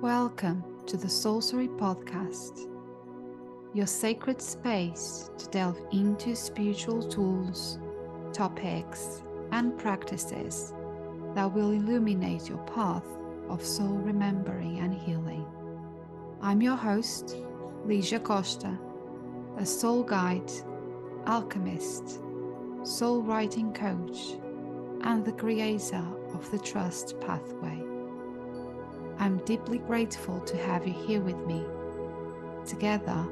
Welcome to the Soulcery Podcast, your sacred space to delve into spiritual tools, topics, and practices that will illuminate your path of soul remembering and healing. I'm your host, Lígia Costa, a soul guide, alchemist, soul writing coach, and the creator of the Trust Pathway. I'm deeply grateful to have you here with me. Together,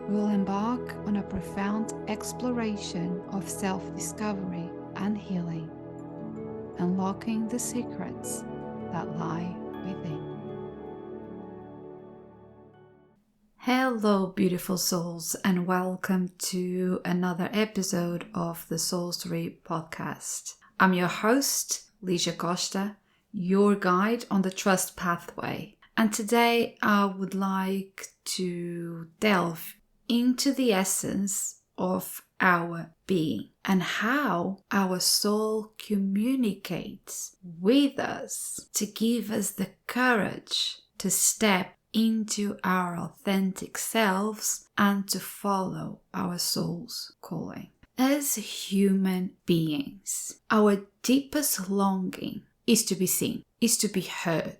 we will embark on a profound exploration of self-discovery and healing, unlocking the secrets that lie within. Hello, beautiful souls, and welcome to another episode of the Soulcery Podcast. I'm your host, Lígia Costa, your guide on the Trust Pathway. And today I would like to delve into the essence of our being and how our soul communicates with us to give us the courage to step into our authentic selves and to follow our soul's calling. As human beings, our deepest longing is to be seen, is to be heard,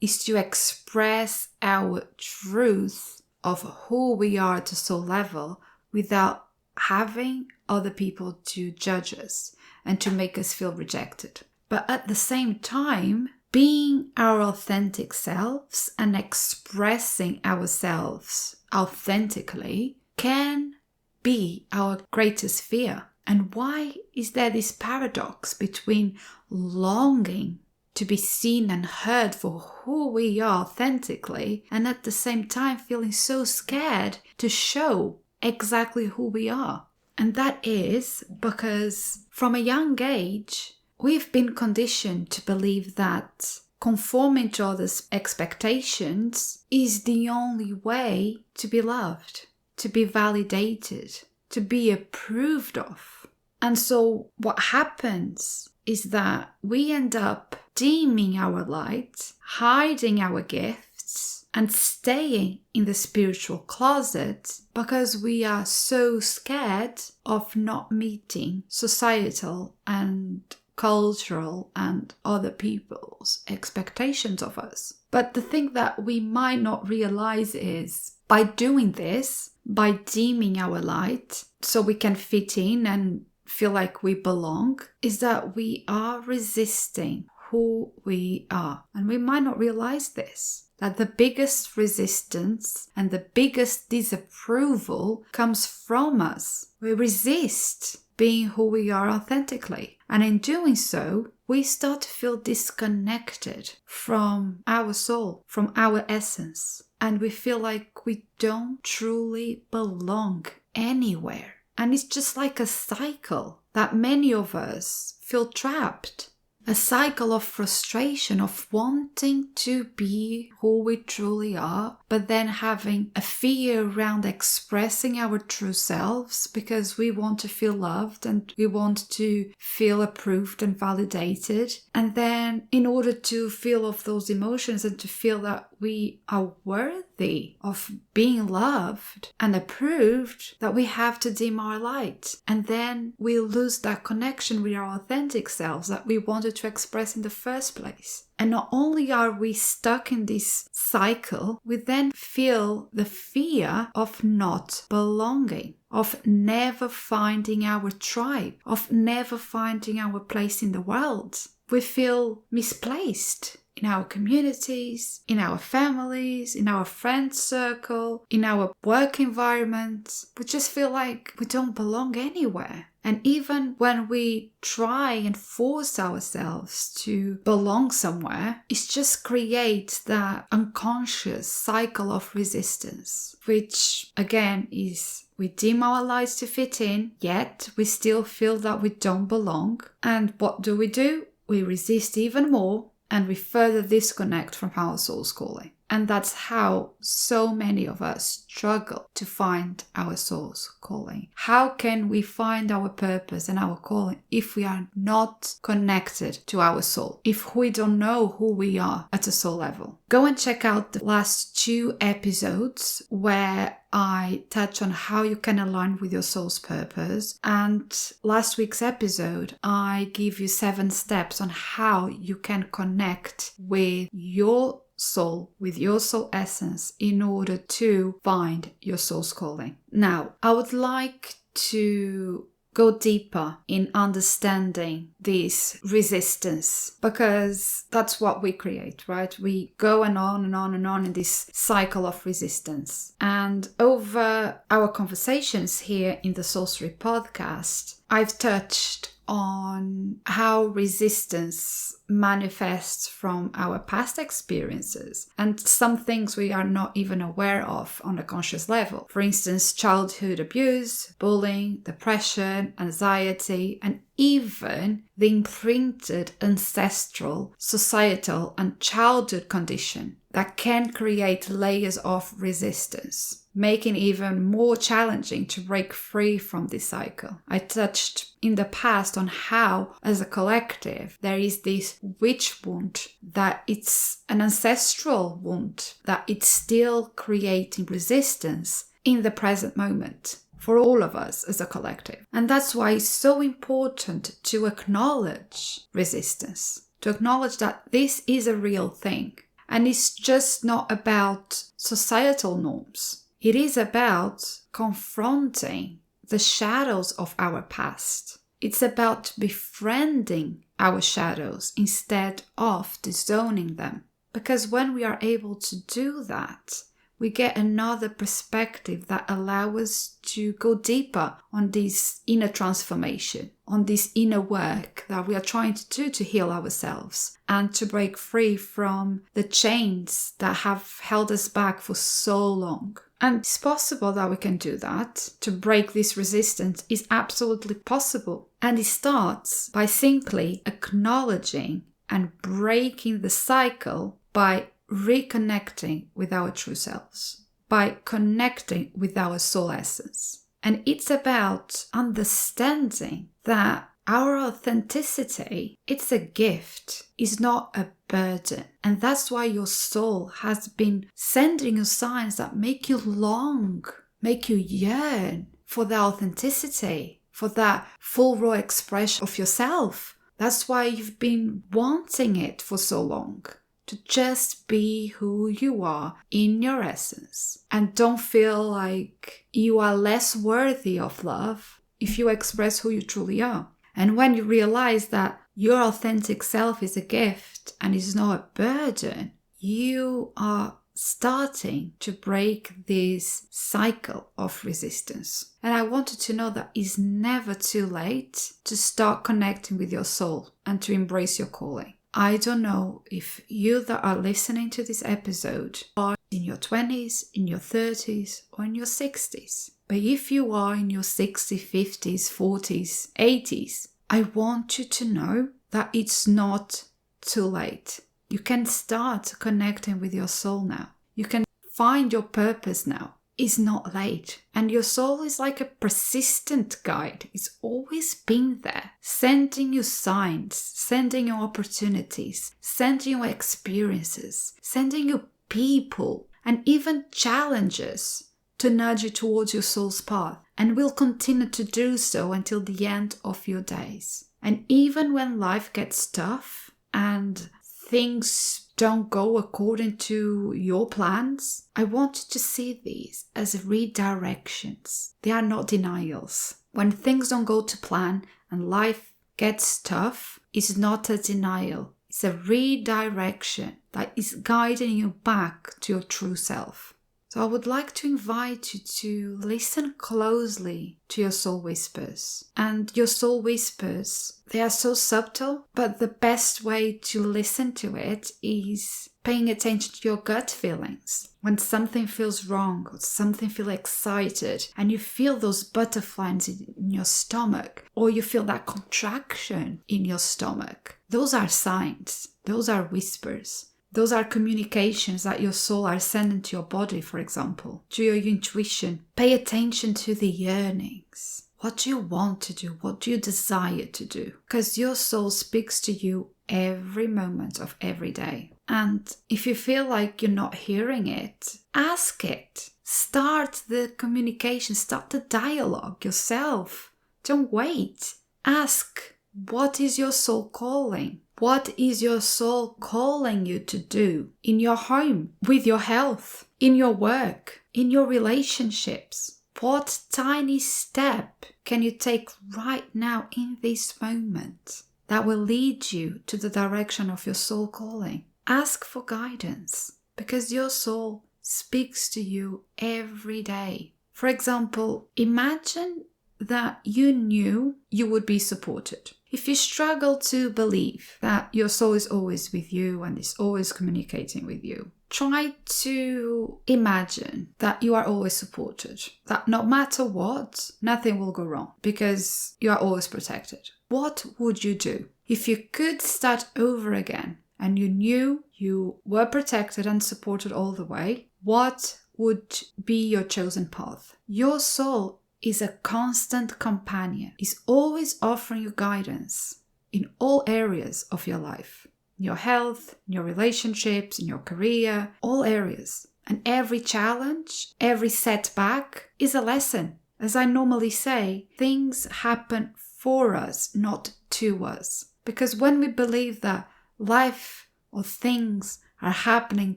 is to express our truth of who we are at a soul level without having other people to judge us and to make us feel rejected. But at the same time, being our authentic selves and expressing ourselves authentically can be our greatest fear. And why is there this paradox between longing to be seen and heard for who we are authentically and at the same time feeling so scared to show exactly who we are? And that is because from a young age, we've been conditioned to believe that conforming to others' expectations is the only way to be loved, to be validated, to be approved of. And so what happens is that we end up dimming our light, hiding our gifts, and staying in the spiritual closet because we are so scared of not meeting societal and cultural and other people's expectations of us. But the thing that we might not realize is by doing this, by dimming our light so we can fit in and feel like we belong, is that we are resisting who we are. And we might not realize this, that the biggest resistance and the biggest disapproval comes from us. We resist being who we are authentically. And in doing so, we start to feel disconnected from our soul, from our essence. And we feel like we don't truly belong anywhere. And it's just like a cycle that many of us feel trapped. A cycle of frustration, of wanting to be who we truly are, but then having a fear around expressing our true selves because we want to feel loved and we want to feel approved and validated. And then in order to feel of those emotions and to feel that we are worthy of being loved and approved, that we have to dim our light. And then we lose that connection with our authentic selves that we wanted to express in the first place. And not only are we stuck in this cycle, we then feel the fear of not belonging, of never finding our tribe, of never finding our place in the world. We feel misplaced in our communities, in our families, in our friend circle, in our work environment. We just feel like we don't belong anywhere. And even when we try and force ourselves to belong somewhere, it just creates that unconscious cycle of resistance, which again is we dim our lights to fit in, yet we still feel that we don't belong. And what do? We resist even more and we further disconnect from our soul's calling. And that's how so many of us struggle to find our soul's calling. How can we find our purpose and our calling if we are not connected to our soul? If we don't know who we are at a soul level? Go and check out the last 2 episodes where I touch on how you can align with your soul's purpose. And last week's episode, I give you 7 steps on how you can connect with your soul, with your soul essence, in order to find your soul's calling. Now, I would like to go deeper in understanding this resistance, because that's what we create, right? We go on and on and on in this cycle of resistance. And over our conversations here in the Soulcery Podcast, I've touched on how resistance manifests from our past experiences and some things we are not even aware of on a conscious level. For instance, childhood abuse, bullying, depression, anxiety, and even the imprinted ancestral, societal, and childhood condition that can create layers of resistance, making it even more challenging to break free from this cycle. I touched in the past on how, as a collective, there is this witch wound, that it's an ancestral wound, that it's still creating resistance in the present moment for all of us as a collective. And that's why it's so important to acknowledge resistance, to acknowledge that this is a real thing. And it's just not about societal norms. It is about confronting the shadows of our past. It's about befriending our shadows instead of disowning them. Because when we are able to do that, we get another perspective that allows us to go deeper on this inner transformation, on this inner work that we are trying to do to heal ourselves and to break free from the chains that have held us back for so long. And it's possible that we can do that. To break this resistance is absolutely possible. And it starts by simply acknowledging and breaking the cycle by reconnecting with our true selves, by connecting with our soul essence. And it's about understanding that our authenticity, it's a gift, it's not a burden. And that's why your soul has been sending you signs that make you long, make you yearn for the authenticity, for that full raw expression of yourself. That's why you've been wanting it for so long. To just be who you are in your essence. And don't feel like you are less worthy of love if you express who you truly are. And when you realize that your authentic self is a gift and is not a burden, you are starting to break this cycle of resistance. And I wanted to know that it's never too late to start connecting with your soul and to embrace your calling. I don't know if you that are listening to this episode are in your 20s, in your 30s, or in your 60s. But if you are in your 60s, 50s, 40s, 80s, I want you to know that it's not too late. You can start connecting with your soul now. You can find your purpose now. It's not late. And your soul is like a persistent guide. It's always been there, sending you signs, sending you opportunities, sending you experiences, sending you people, and even challenges to nudge you towards your soul's path. And will continue to do so until the end of your days. And even when life gets tough and things don't go according to your plans, I want you to see these as redirections. They are not denials. When things don't go to plan and life gets tough, it's not a denial. It's a redirection that is guiding you back to your true self. So I would like to invite you to listen closely to your soul whispers. And your soul whispers, they are so subtle, but the best way to listen to it is paying attention to your gut feelings. When something feels wrong, or something feels excited, and you feel those butterflies in your stomach, or you feel that contraction in your stomach, those are signs. Those are whispers. Those are communications that your soul are sending to your body, for example, to your intuition. Pay attention to the yearnings. What do you want to do? What do you desire to do? Because your soul speaks to you every moment of every day. And if you feel like you're not hearing it, ask it. Start the communication, start the dialogue yourself. Don't wait. Ask, what is your soul calling? What is your soul calling you to do in your home, with your health, in your work, in your relationships? What tiny step can you take right now in this moment that will lead you to the direction of your soul calling? Ask for guidance, because your soul speaks to you every day. For example, imagine that you knew you would be supported. If you struggle to believe that your soul is always with you and is always communicating with you, try to imagine that you are always supported, that no matter what, nothing will go wrong because you are always protected. What would you do? If you could start over again and you knew you were protected and supported all the way, what would be your chosen path? Your soul is a constant companion, is always offering you guidance in all areas of your life. In your health, in your relationships, in your career, all areas. And every challenge, every setback is a lesson. As I normally say, things happen for us, not to us. Because when we believe that life or things are happening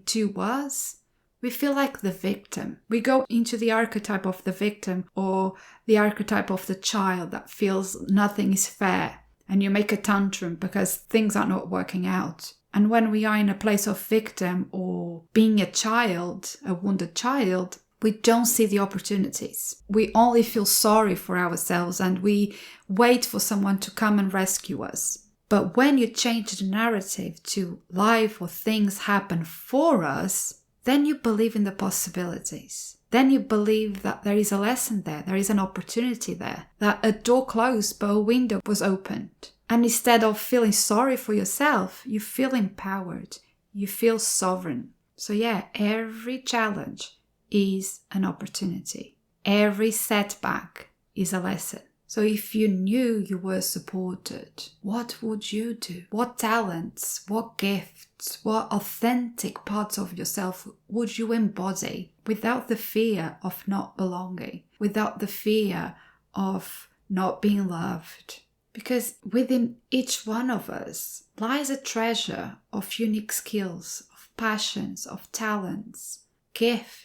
to us, we feel like the victim. We go into the archetype of the victim or the archetype of the child that feels nothing is fair. And you make a tantrum because things are not working out. And when we are in a place of victim or being a child, a wounded child, we don't see the opportunities. We only feel sorry for ourselves and we wait for someone to come and rescue us. But when you change the narrative to life or things happen for us, then you believe in the possibilities. Then you believe that there is a lesson there is an opportunity there, that a door closed but a window was opened. And instead of feeling sorry for yourself, you feel empowered, you feel sovereign. So yeah, every challenge is an opportunity. Every setback is a lesson. So if you knew you were supported, what would you do? What talents, what gifts, what authentic parts of yourself would you embody without the fear of not belonging, without the fear of not being loved? Because within each one of us lies a treasure of unique skills, of passions, of talents, gifts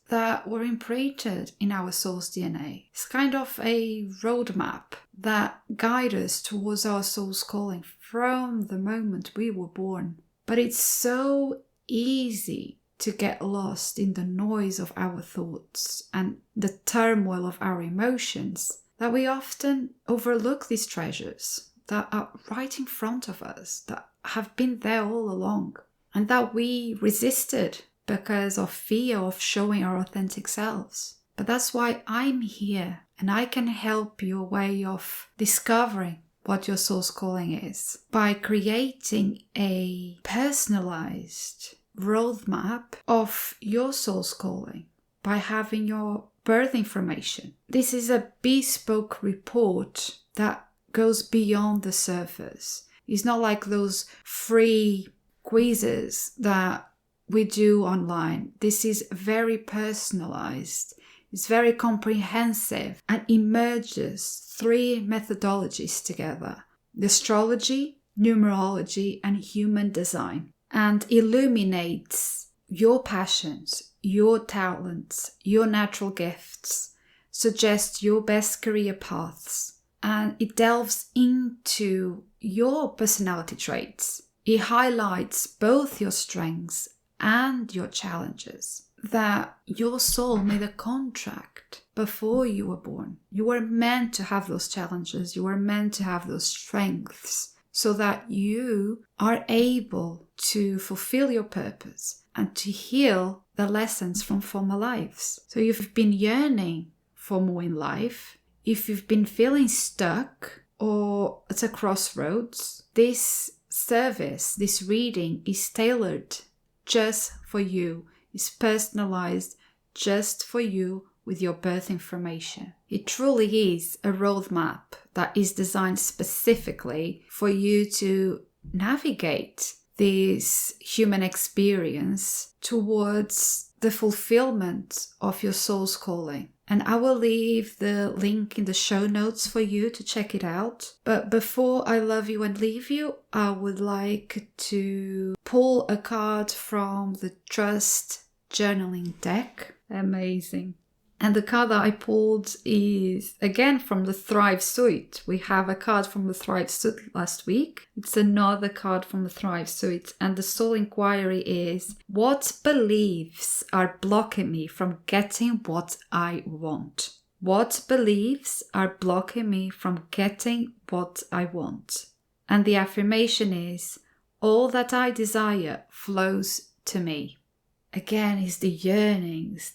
that were imprinted in our soul's DNA. It's kind of a roadmap that guides us towards our soul's calling from the moment we were born. But it's so easy to get lost in the noise of our thoughts and the turmoil of our emotions that we often overlook these treasures that are right in front of us, that have been there all along, and that we resisted because of fear of showing our authentic selves. But that's why I'm here, and I can help you a way of discovering what your soul's calling is by creating a personalized roadmap of your soul's calling, by having your birth information. This is a bespoke report that goes beyond the surface. It's not like those free quizzes that we do online. This is very personalized. It's very comprehensive and it merges 3 methodologies together: the astrology, numerology, and human design, and illuminates your passions, your talents, your natural gifts, suggests your best career paths, and it delves into your personality traits. It highlights both your strengths and your challenges, that your soul made a contract before you were born. You were meant to have those challenges, you were meant to have those strengths, so that you are able to fulfill your purpose and to heal the lessons from former lives. So if you've been yearning for more in life, if you've been feeling stuck or at a crossroads, this service, this reading is tailored just for you. It's personalized just for you with your birth information. It truly is a roadmap that is designed specifically for you to navigate this human experience towards the fulfillment of your soul's calling. And I will leave the link in the show notes for you to check it out. But before I love you and leave you, I would like to pull a card from the Trust Journaling deck. Amazing. And the card that I pulled is, again, from the Thrive Suite. We have a card from the Thrive Suite last week. It's another card from the Thrive Suite. And the soul inquiry is, what beliefs are blocking me from getting what I want? What beliefs are blocking me from getting what I want? And the affirmation is, all that I desire flows to me. Again, is the yearnings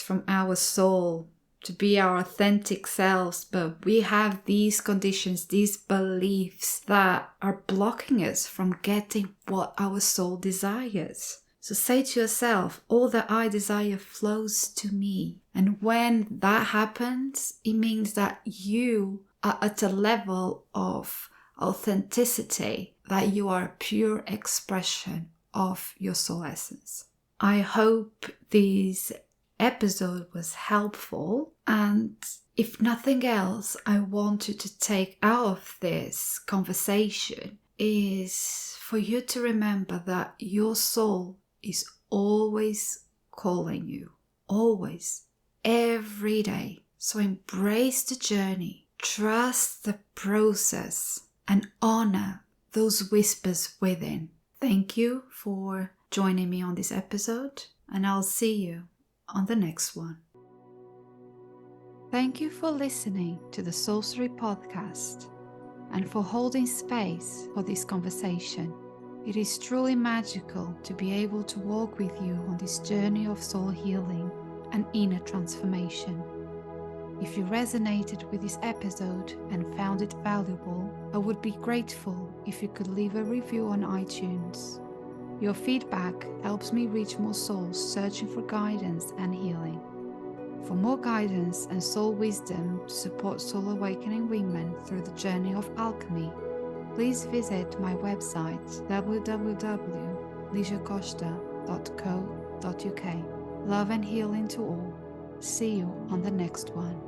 from our soul to be our authentic selves, but we have these conditions, these beliefs that are blocking us from getting what our soul desires. So say to yourself, all that I desire flows to me. And when that happens, it means that you are at a level of authenticity, that you are a pure expression of your soul essence. I hope this episode was helpful, and if nothing else, I want you to take out of this conversation is for you to remember that your soul is always calling you, always, every day. So embrace the journey, trust the process, and honor those whispers within. Thank you for joining me on this episode, and I'll see you on the next one. Thank you for listening to the Soulcery Podcast and for holding space for this conversation. It is truly magical to be able to walk with you on this journey of soul healing and inner transformation. If you resonated with this episode and found it valuable, I would be grateful if you could leave a review on iTunes. Your feedback helps me reach more souls searching for guidance and healing. For more guidance and soul wisdom to support soul awakening women through the journey of alchemy, please visit my website www.ligiacosta.co.uk. Love and healing to all. See you on the next one.